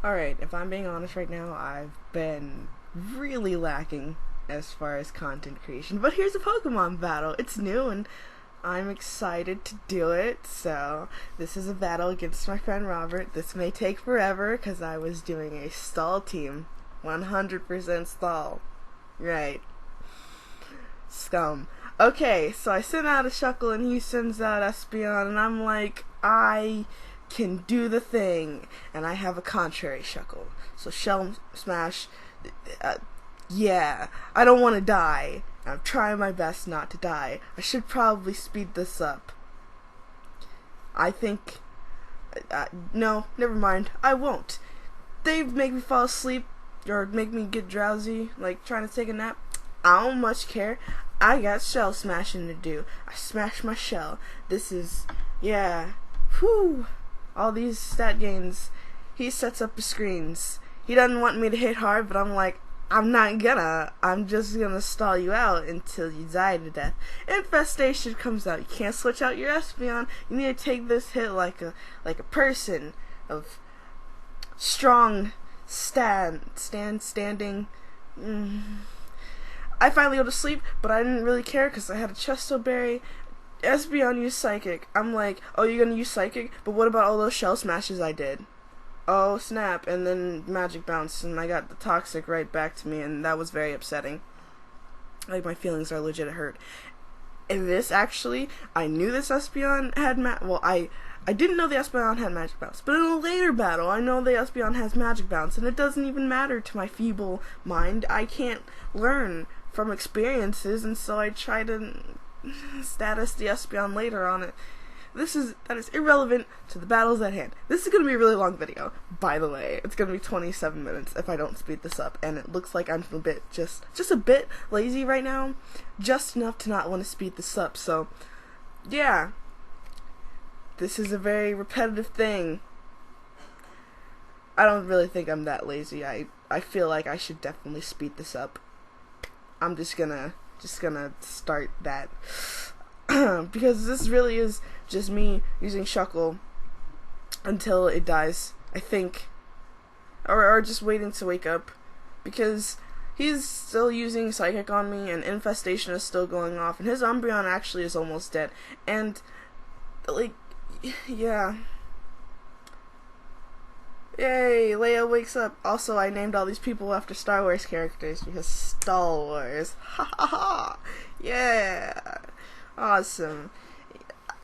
Alright, if I'm being honest right now, I've been really lacking as far as content creation. But here's a Pokemon battle. It's new and I'm excited to do it. So, this is a battle against my friend Robert. This may take forever because I was doing a stall team. 100% stall. Right. Scum. Okay, so I send out a Shuckle and he sends out Espeon and I'm like, I can do the thing, and I have a contrary Shuckle. So Shell Smash, yeah, I don't want to die. I'm trying my best not to die. I should probably speed this up. I think, no, never mind, I won't. They make me fall asleep, or make me get drowsy, like trying to take a nap. I don't much care. I got shell smashing to do. I smashed my shell. This is, yeah, whew. All these stat gains, he sets up the screens. He doesn't want me to hit hard, but I'm like, I'm not gonna. I'm just gonna stall you out until you die to death. Infestation comes out. You can't switch out your Espeon. You need to take this hit like a person of strong standing. I finally go to sleep, but I didn't really care because I had a Chesto Berry. Espeon used Psychic. I'm like, oh, you're gonna use Psychic? But what about all those shell smashes I did? Oh, snap. And then Magic Bounce, and I got the Toxic right back to me, and that was very upsetting. Like, my feelings are legit hurt. And this, actually, I knew this Espeon had I didn't know the Espeon had Magic Bounce, but in a later battle, I know the Espeon has Magic Bounce, and it doesn't even matter to my feeble mind. I can't learn from experiences, and so I try to status the Espeon later on it. That is irrelevant to the battles at hand. This is going to be a really long video, by the way. It's going to be 27 minutes if I don't speed this up, and it looks like I'm a bit, just a bit lazy right now, just enough to not want to speed this up, so, yeah. This is a very repetitive thing. I don't really think I'm that lazy. I feel like I should definitely speed this up. I'm just gonna start that because this really is just me using Shuckle until it dies, I think, or just waiting to wake up, because he's still using Psychic on me and Infestation is still going off and his Umbreon actually is almost dead, and like, yeah. Yay, Leia wakes up. Also, I named all these people after Star Wars characters because Star Wars. Ha ha ha! Yeah! Awesome.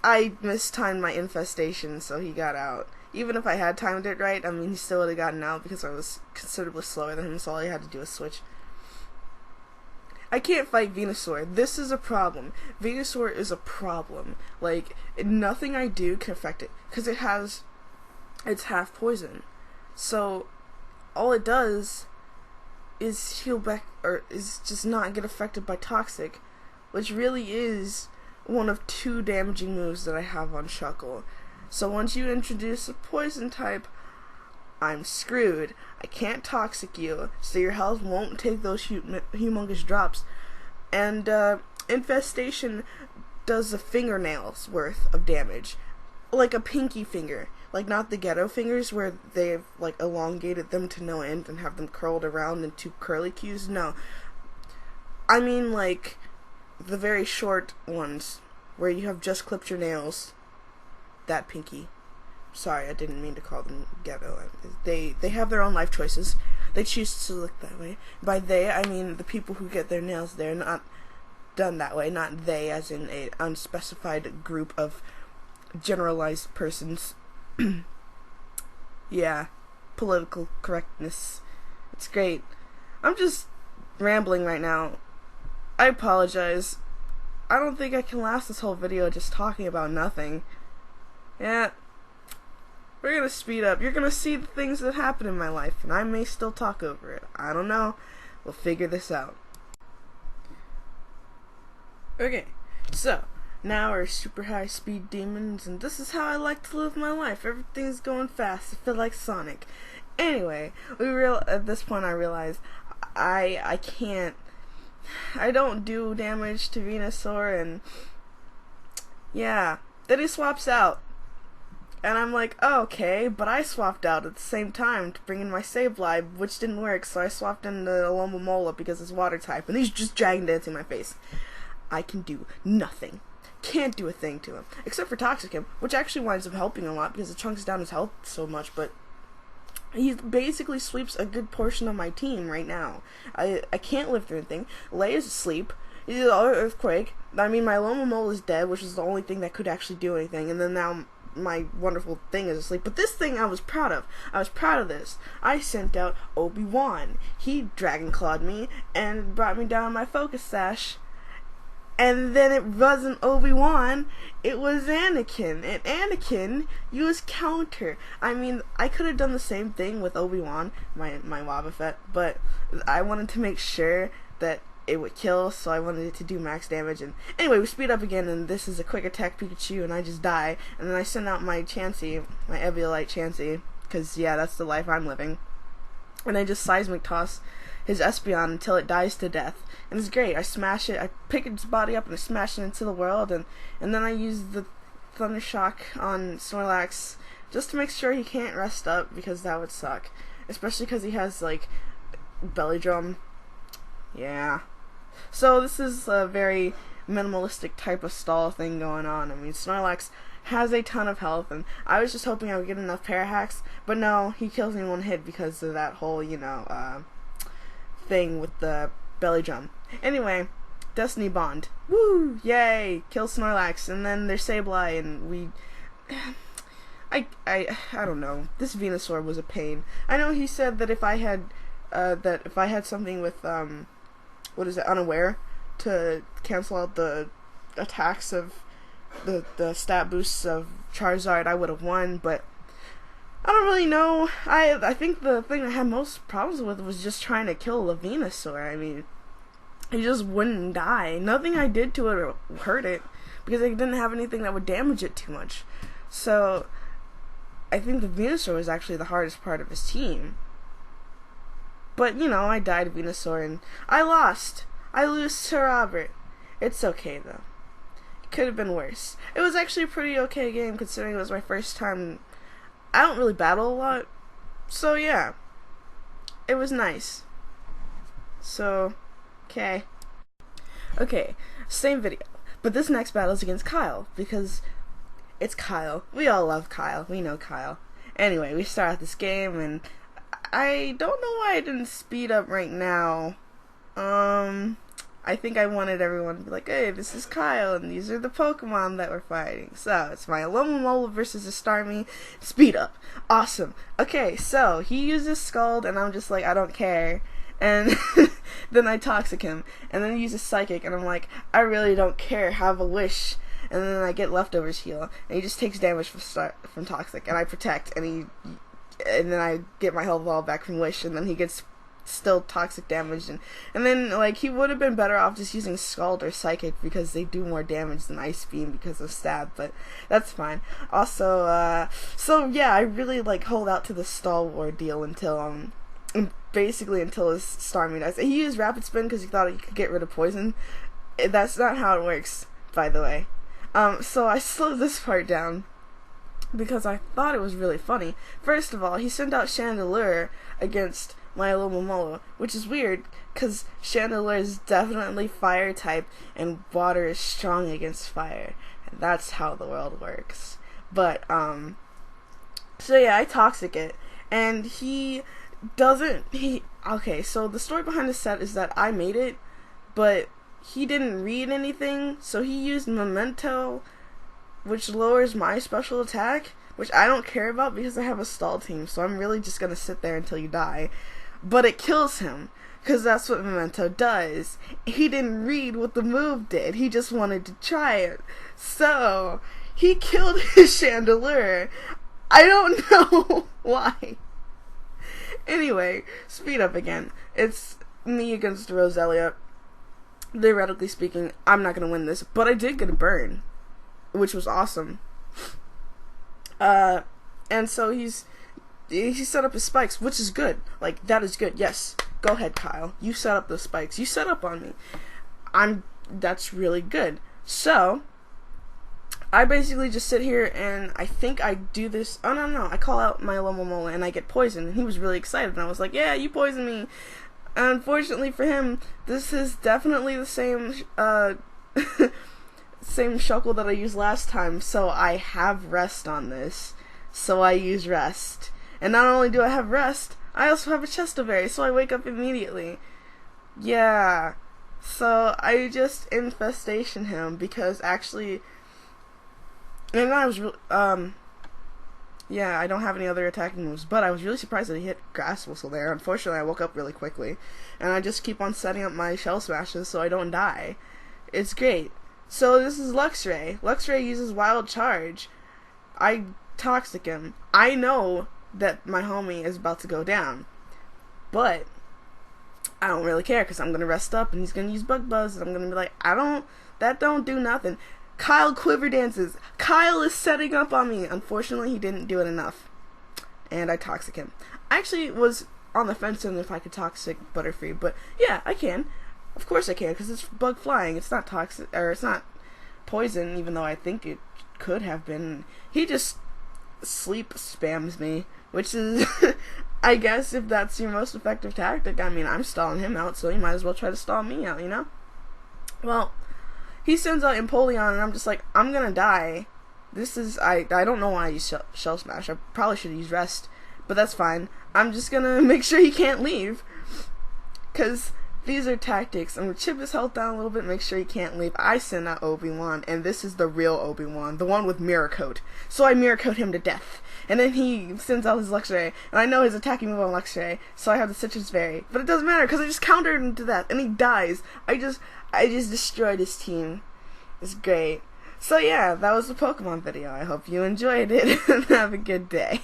I mistimed my Infestation, so he got out. Even if I had timed it right, I mean, he still would have gotten out because I was considerably slower than him, so all I had to do was switch. I can't fight Venusaur. This is a problem. Venusaur is a problem. Like, nothing I do can affect it because it's half poison. So, all it does is heal back, or is just not get affected by Toxic, which really is one of 2 damaging moves that I have on Shuckle. So once you introduce a poison type, I'm screwed. I can't Toxic you, so your health won't take those humongous drops. And Infestation does a fingernail's worth of damage, like a pinky finger. Like, not the ghetto fingers where they've, like, elongated them to no end and have them curled around into curlicues. No. I mean, like, the very short ones where you have just clipped your nails. That pinky. Sorry, I didn't mean to call them ghetto. They have their own life choices. They choose to look that way. By they, I mean the people who get their nails there, not done that way. Not they as in a unspecified group of generalized persons. Yeah, political correctness. It's great. I'm just rambling right now. I apologize. I don't think I can last this whole video just talking about nothing. Yeah, we're gonna speed up. You're gonna see the things that happen in my life, and I may still talk over it. I don't know. We'll figure this out. Okay, so now we're super high speed demons, and this is how I like to live my life. Everything's going fast. I feel like Sonic. Anyway, at this point I realize I can't. I don't do damage to Venusaur, and yeah, then he swaps out. And I'm like, oh, okay, but I swapped out at the same time to bring in my Sableye, which didn't work, so I swapped in the Alomomola because it's water type, and he's just dragon dancing my face. I can do nothing. Can't do a thing to him, except for Toxic him, which actually winds up helping a lot because it chunks down his health so much, but he basically sweeps a good portion of my team right now. I can't lift or anything. Leia's asleep. Earthquake. I mean, my Alomomola is dead, which is the only thing that could actually do anything, and then now my wonderful thing is asleep. But this thing I was proud of. I was proud of this. I sent out Obi-Wan. He dragon clawed me and brought me down my focus sash. And then it wasn't Obi-Wan, it was Anakin. And Anakin used counter. I mean, I could have done the same thing with Obi-Wan, my Wobbuffet, Fett, but I wanted to make sure that it would kill, so I wanted it to do max damage. And anyway, we speed up again, and this is a quick attack Pikachu, and I just die. And then I send out my Chansey, my Eviolite Chansey, because, yeah, that's the life I'm living. And I just seismic toss his Espeon until it dies to death. And it's great. I smash it, I pick its body up and I smash it into the world, and then I use the Thunder Shock on Snorlax just to make sure he can't rest up, because that would suck. Especially because he has, like, Belly Drum. Yeah. So this is a very minimalistic type of stall thing going on. I mean, Snorlax has a ton of health, and I was just hoping I would get enough Parahacks, but no, he kills me in one hit because of that whole, thing with the Belly Drum. Anyway, Destiny Bond. Woo! Yay! Kill Snorlax, and then there's Sableye, and we... I don't know. This Venusaur was a pain. I know he said that if I had something with, Unaware, to cancel out the attacks of the stat boosts of Charizard, I would have won, but I don't really know. I think the thing I had most problems with was just trying to kill a Venusaur. I mean, he just wouldn't die. Nothing I did to it hurt it, because it didn't have anything that would damage it too much. So, I think the Venusaur was actually the hardest part of his team. But, I died Venusaur, and I lost. I lose to Robert. It's okay, though. It could have been worse. It was actually a pretty okay game, considering it was my first time. I don't really battle a lot, so yeah. It was nice. So, okay. Okay, same video. But this next battle is against Kyle, because it's Kyle. We all love Kyle. We know Kyle. Anyway, we start out this game, and I don't know why I didn't speed up right now. I think I wanted everyone to be like, hey, this is Kyle, and these are the Pokemon that we're fighting. So, it's my Alomomola versus a Starmie. Speed up. Awesome. Okay, so, he uses Scald, and I'm just like, I don't care. And then I Toxic him, and then he uses Psychic, and I'm like, I really don't care, have a wish. And then I get Leftovers heal, and he just takes damage from Toxic, and I Protect, and then I get my health all back from Wish, and then he gets still Toxic damage, and then, like, he would have been better off just using Scald or Psychic, because they do more damage than Ice Beam because of Stab, but that's fine. Also, so yeah, I really, like, hold out to the Stall War deal until, basically until his Starmie dies. He used Rapid Spin because he thought he could get rid of poison. That's not how it works, by the way. So I slowed this part down because I thought it was really funny. First of all, he sent out Chandelure against my Alomomola, which is weird because Chandelure is definitely fire type and water is strong against fire. And that's how the world works. But, so yeah, I Toxic it, and okay, so the story behind the set is that I made it, but he didn't read anything, so he used Memento, which lowers my special attack, which I don't care about because I have a stall team, so I'm really just gonna sit there until you die. But it kills him, because that's what Memento does. He didn't read what the move did, he just wanted to try it. So, he killed his Chandelure. I don't know why. Anyway, speed up again. It's me against Roselia. Theoretically speaking, I'm not gonna win this, but I did get a burn, which was awesome. And so he set up his spikes, which is good. Like, that is good. Yes, go ahead, Kyle. You set up the spikes. You set up on me. That's really good. So, I basically just sit here and I think I do this. Oh no, I call out my Lomomola and I get poisoned. And he was really excited, and I was like, "Yeah, you poisoned me." Unfortunately for him, this is definitely the same same shuckle that I used last time. So I have rest on this. So I use rest, and not only do I have rest, I also have a Chestoberry. So I wake up immediately. Yeah. So I just infestation him because actually. And I was yeah, I don't have any other attacking moves, but I was really surprised that he hit Grass Whistle there. Unfortunately, I woke up really quickly, and I just keep on setting up my Shell Smashes so I don't die. It's great. So this is Luxray. Luxray uses Wild Charge. I Toxic him. I know that my homie is about to go down, but I don't really care because I'm going to rest up, and he's going to use Bug Buzz, and I'm going to be like, that don't do nothing. Kyle Quiver Dances. Kyle is setting up on me. Unfortunately, he didn't do it enough. And I Toxic him. I actually was on the fence on if I could Toxic Butterfree, but yeah, I can. Of course I can, because it's Bug Flying. It's not toxic, or it's not poison, even though I think it could have been. He just sleep spams me, which is, I guess, if that's your most effective tactic. I mean, I'm stalling him out, so you might as well try to stall me out, you know? Well, he sends out Empoleon, and I'm just like, I'm gonna die. This is, I don't know why I use Shell Smash. I probably should use Rest, but that's fine. I'm just gonna make sure he can't leave, because these are tactics. I'm gonna chip his health down a little bit, make sure he can't leave. I send out Obi-Wan, and this is the real Obi-Wan, the one with Mirror Coat. So I Mirror Coat him to death. And then he sends out his Luxray, and I know his attacking move on Luxray, so I have the Citrus Berry. But it doesn't matter, because I just countered him to death, and he dies. I just destroyed his team. It's great. So yeah, that was the Pokemon video. I hope you enjoyed it, and have a good day.